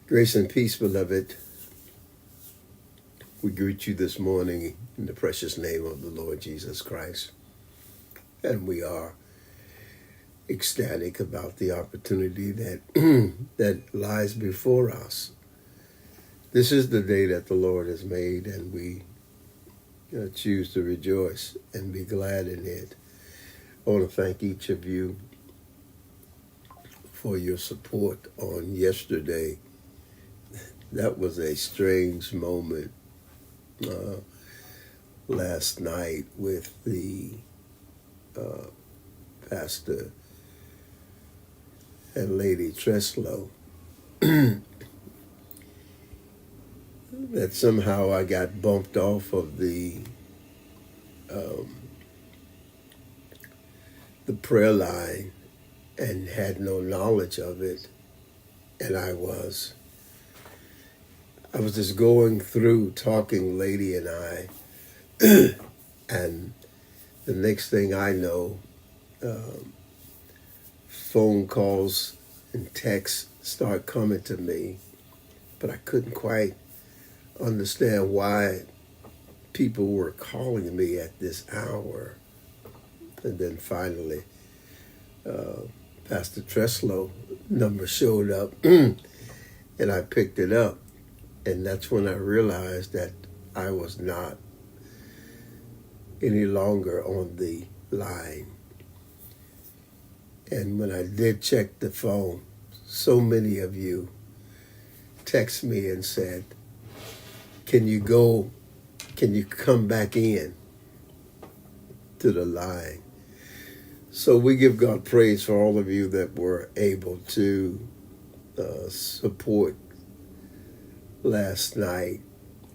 Grace and peace, beloved. We greet you this morning in the precious name of the Lord Jesus Christ. And we are ecstatic about the opportunity that that lies before us. This is the day that the Lord has made, and we choose to rejoice and be glad in it. I want to thank each of you for your support on yesterday. That was a strange moment last night with the pastor and Lady Treslow. That somehow I got bumped off of the prayer line and had no knowledge of it, and I was just going through talking, Lady and I, and the next thing I know, phone calls and texts start coming to me, but I couldn't quite understand why people were calling me at this hour. And then finally, Pastor Treslow number showed up, and I picked it up. And that's when I realized that I was not any longer on the line. And when I did check the phone, so many of you text me and said, can you come back in to the line? So we give God praise for all of you that were able to support last night,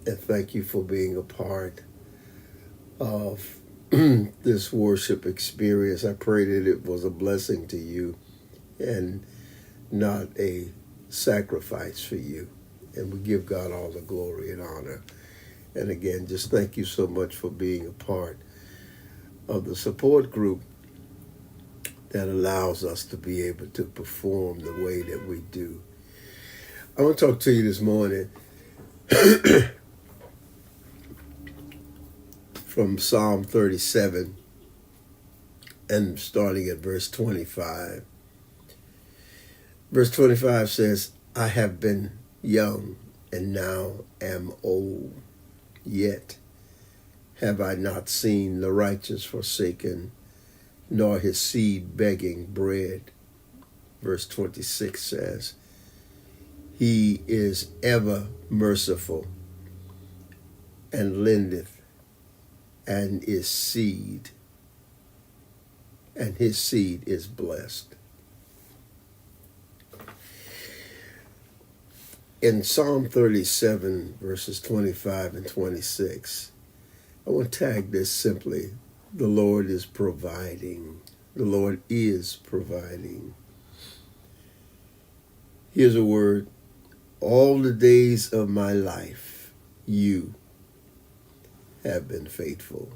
and thank you for being a part of this worship experience. I pray that it was a blessing to you and not a sacrifice for you. And we give God all the glory and honor. And again, just thank you so much for being a part of the support group that allows us to be able to perform the way that we do. I want to talk to you this morning from Psalm 37 and starting at verse 25. Verse 25 says, I have been young and now am old, yet have I not seen the righteous forsaken, nor his seed begging bread. Verse 26 says, He is ever merciful and lendeth, and his seed is blessed. In Psalm 37, verses 25 and 26, I want to tag this simply, the Lord is providing. The Lord is providing. Here's a word. All the days of my life, you have been faithful.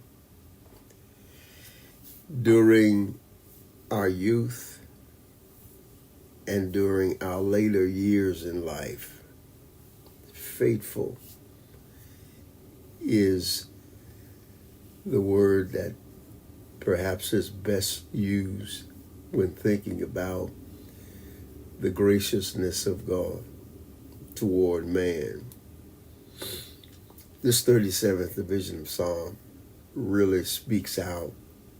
During our youth and during our later years in life, faithful is the word that perhaps is best used when thinking about the graciousness of God toward man. This 37th division of Psalm really speaks out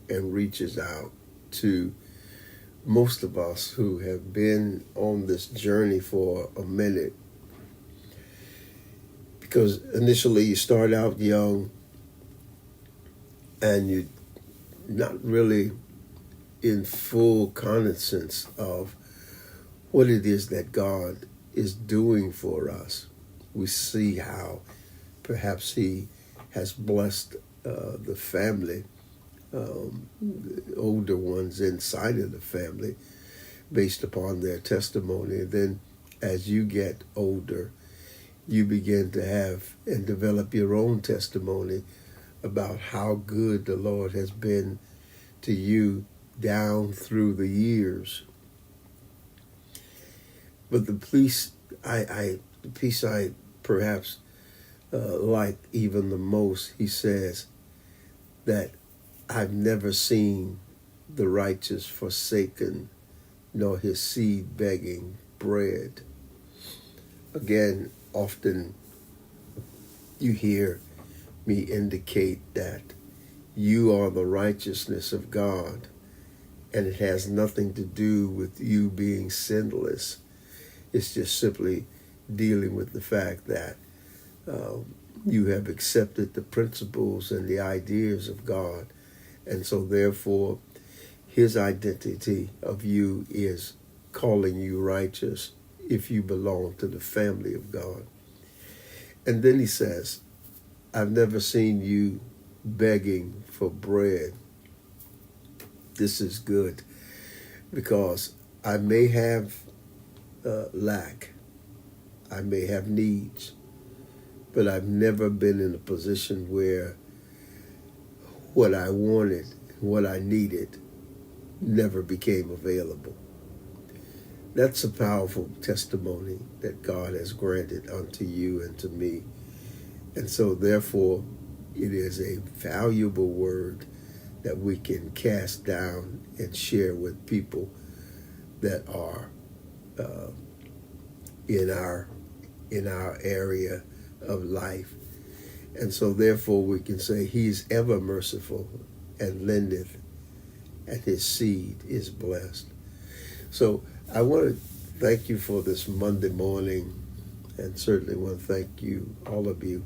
and reaches out to most of us who have been on this journey for a minute. Because initially you start out young and you're not really in full cognizance of what it is that God is doing for us. We see how perhaps He has blessed the family, the older ones inside of the family, based upon their testimony. And then as you get older, you begin to have and develop your own testimony about how good the Lord has been to you down through the years. But the piece the piece I perhaps like even the most, he says that I've never seen the righteous forsaken, nor his seed begging bread. Again, often you hear me indicate that you are the righteousness of God, and it has nothing to do with you being sinless. It's just simply dealing with the fact that you have accepted the principles and the ideas of God, and so therefore his identity of you is calling you righteous if you belong to the family of God. And then he says, I've never seen you begging for bread. This is good, because I may have lack, I may have needs, but I've never been in a position where what I wanted, what I needed, never became available. That's a powerful testimony that God has granted unto you and to me. And so therefore, it is a valuable word that we can cast down and share with people that are in our area of life. And so therefore we can say he's ever merciful and lendeth, and his seed is blessed. So I want to thank you for this Monday morning, and certainly want to thank you, all of you,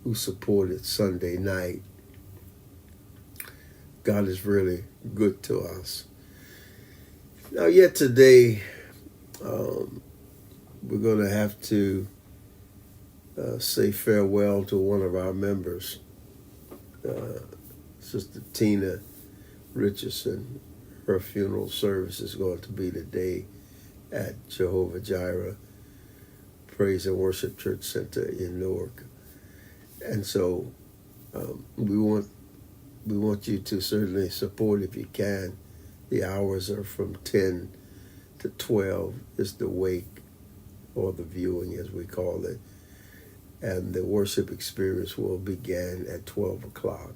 who supported Sunday night. God is really good to us. Now, yet today, we're going to have to say farewell to one of our members, Sister Tina Richardson. Her funeral service is going to be today at Jehovah-Jireh Praise and Worship Church Center in Newark. And so we want you to certainly support if you can. The hours are from 10 to 12 is the wake, or the viewing as we call it. And the worship experience will begin at 12 o'clock.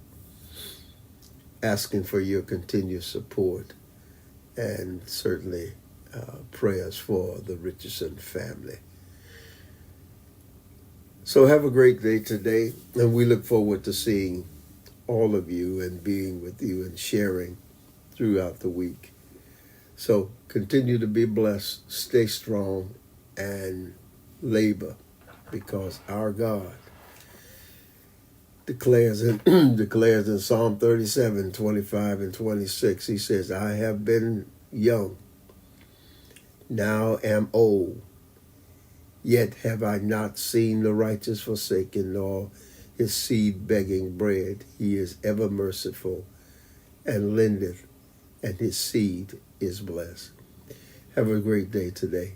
Asking for your continued support, and certainly prayers for the Richardson family. So have a great day today, and we look forward to seeing all of you and being with you and sharing throughout the week. So continue to be blessed, stay strong, and labor, because our God declares in Psalm 37, 25 and 26, he says, I have been young, now am old, yet have I not seen the righteous forsaken, nor his seed begging bread. He is ever merciful and lendeth, and his seed is blessed. Have a great day today.